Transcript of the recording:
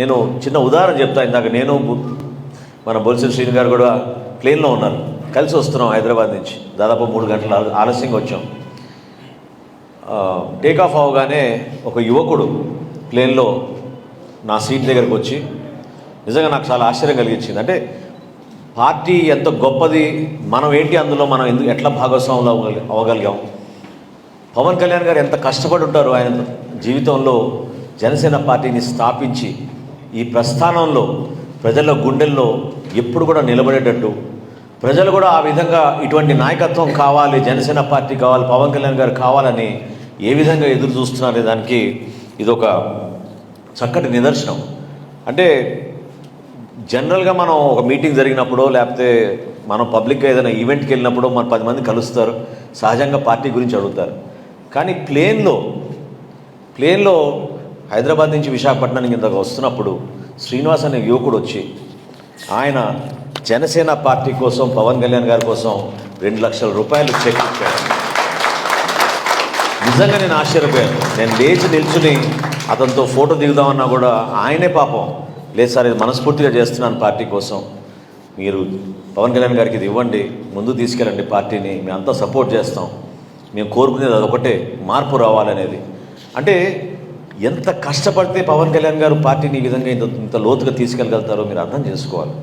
నేను చిన్న ఉదాహరణ చెప్తా. ఇందాక నేను మన బొలిశెట్టి శ్రీను గారు కూడా ప్లేన్లో ఉన్నారు, కలిసి వస్తున్నాం హైదరాబాద్ నుంచి. దాదాపు 3 గంటల ఆలస్యంగా వచ్చాం. టేకాఫ్ అవగానే ఒక యువకుడు ప్లేన్లో నా సీట్ దగ్గరకు వచ్చి నిజంగా నాకు చాలా ఆశ్చర్యం కలిగించింది. అంటే పార్టీ ఎంత గొప్పది, మనం ఏంటి అందులో, మనం ఎందుకు ఎట్లా భాగస్వాములు అవ్వగలిగాం. పవన్ కళ్యాణ్ గారు ఎంత కష్టపడి ఉంటారు ఆయన జీవితంలో జనసేన పార్టీని స్థాపించి ఈ ప్రస్థానంలో ప్రజల గుండెల్లో ఎప్పుడు కూడా నిలబడేటట్టు, ప్రజలు కూడా ఆ విధంగా ఇటువంటి నాయకత్వం కావాలి, జనసేన పార్టీ కావాలి, పవన్ కళ్యాణ్ గారు కావాలని ఏ విధంగా ఎదురు చూస్తున్నారనే దానికి ఇదొక చక్కటి నిదర్శనం. అంటే జనరల్గా మనం ఒక మీటింగ్ జరిగినప్పుడు, లేకపోతే మనం పబ్లిక్గా ఏదైనా ఈవెంట్కి వెళ్ళినప్పుడు మన 10 మంది కలుస్తారు, సహజంగా పార్టీ గురించి అడుగుతారు. కానీ ప్లేన్లో హైదరాబాద్ నుంచి విశాఖపట్నానికి ఇంతగా వస్తున్నప్పుడు శ్రీనివాస్ అనే యువకుడు వచ్చి ఆయన జనసేన పార్టీ కోసం, పవన్ కళ్యాణ్ గారి కోసం 2 లక్షల రూపాయలు చెక్ ఇచ్చాడు. నిజంగా నేను ఆశ్చర్యపోయాను. నేను లేచి నిల్చుని అతనితో ఫోటో దిగుదామన్నా కూడా ఆయనే పాపం, లేదు సార్ ఇది మనస్ఫూర్తిగా చేస్తున్నాను పార్టీ కోసం, మీరు పవన్ కళ్యాణ్ గారికి ఇది ఇవ్వండి, ముందు తీసుకెళ్ళండి పార్టీని, మేము అంతా సపోర్ట్ చేస్తాం, మేము కోరుకునేది అదొకటే, మార్పు రావాలనేది. అంటే ఎంత కష్టపడితే పవన్ కళ్యాణ్ గారు పార్టీని ఈ విధంగా ఇంత లోతుగా తీసుకెళ్ళగలుగుతారో మీరు అర్థం చేసుకోవాలి.